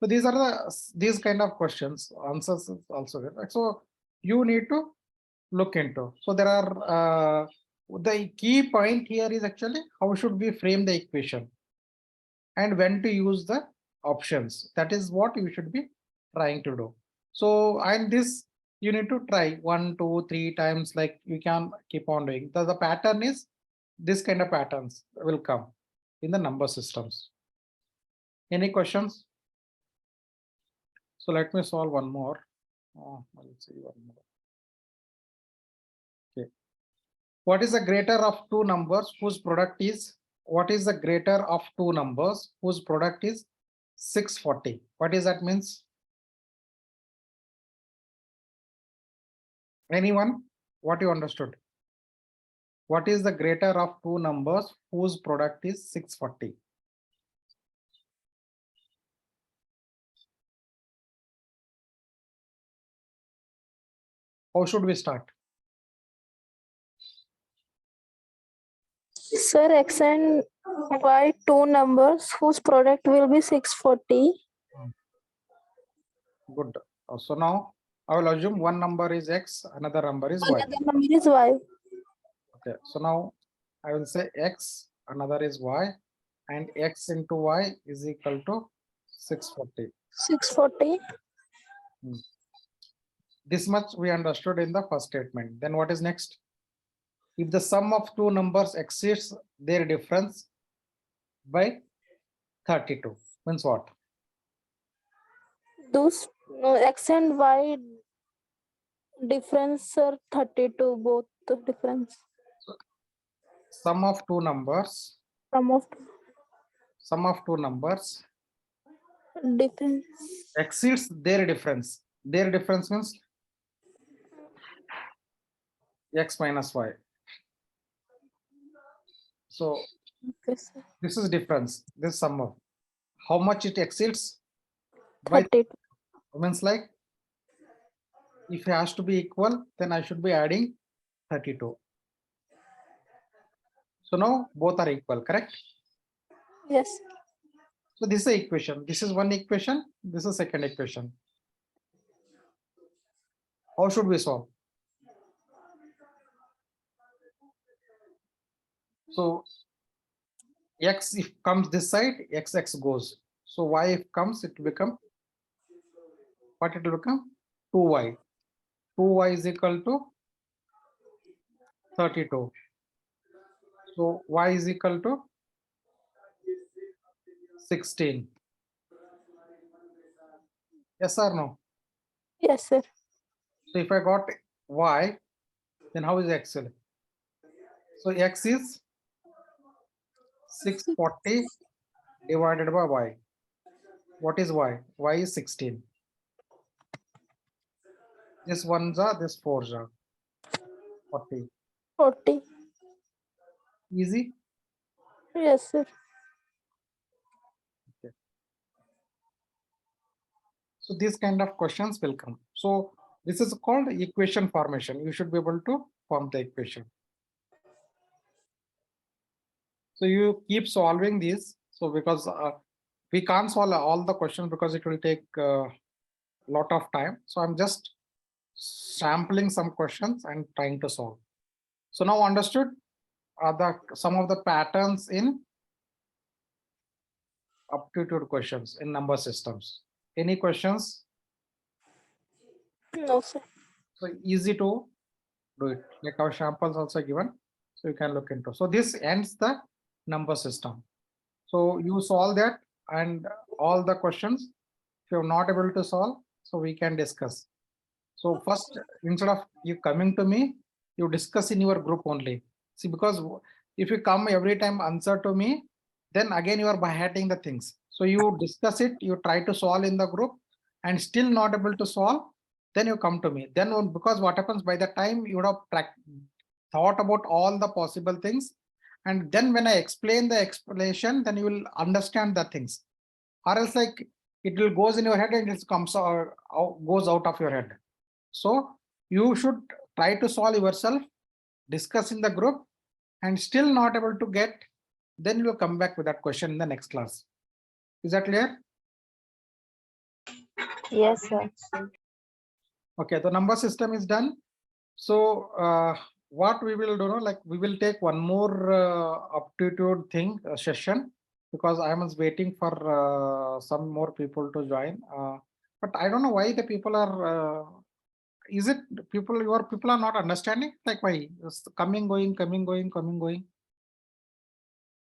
So these are these kind of questions. Answers is also there. Right? So you need to look into. So there are the key point here is actually how should we frame the equation and when to use the options. That is what you should be trying to do. So and this you need to try 1, 2, 3 times, like you can keep on doing. The pattern is this kind of patterns will come in the number systems. Any questions? So let me solve one more. Let's see one more. Okay. What is the greater of two numbers whose product is? What is the greater of two numbers whose product is 640? What does that means? Anyone? What you understood? What is the greater of two numbers whose product is 640? How should we start? Sir, X and Y, two numbers whose product will be 640. Good. So now I will assume one number is X, another number is Y. Another number is Y. Okay. So now I will say X, another is Y, and X into Y is equal to 640. 640. This much we understood in the first statement. Then what is next? If the sum of two numbers exceeds their difference by 32, means what? Those no, X and Y difference are 32, both the difference. Sum of two numbers, Sum of difference. exceeds their difference. Their difference means X minus Y. So Okay, sir. this is difference, this sum of how much it exceeds by 32. means like if it has to be equal, then I should be adding 32. So now both are equal, correct? Yes. So this is the equation. This is one equation. This is second equation. How should we solve? So X if comes this side, X goes. So Y if comes, it will become, what it will become? 2Y. 2Y is equal to 32. So Y is equal to 16. Yes or no? Yes, sir. So if I got Y, then how is X? So X is 640 divided by Y. What is Y? Y is 16. This one's are, this four's are 40. 40. Easy. Yes, sir. So these kind of questions will come. So this is called equation formation. You should be able to form the equation. So you keep solving these. So because we can't solve all the questions because it will take a lot of time. So I'm just sampling some questions and trying to solve. So now understood some of the patterns in aptitude questions in number systems. Any questions? No, sir. So easy to do it. Like our samples also given, so you can look into. So this ends the number system. So you solve that and all the questions. If you're not able to solve, so we can discuss. So first, instead of you coming to me, you discuss in your group only. See, because if you come every time answer to me, then again you are by-hatting the things. So you discuss it, you try to solve in the group and still not able to solve, then you come to me. Then because what happens by the time you would have thought about all the possible things, and then when I explain the explanation, then you will understand the things. or else like it will goes in your head and it comes goes out of your head. So you should try to solve yourself, discuss in the group, and still not able to get, then you will come back with that question in the next class. Is that clear? Yes, sir. Okay, the number system is done. So what we will do, like we will take one more aptitude thing session, because I was waiting for some more people to join. But I don't know why the people are. Is it people? Your people are not understanding? Like why? It's coming, going, coming, going, coming, going.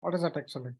What is that actually?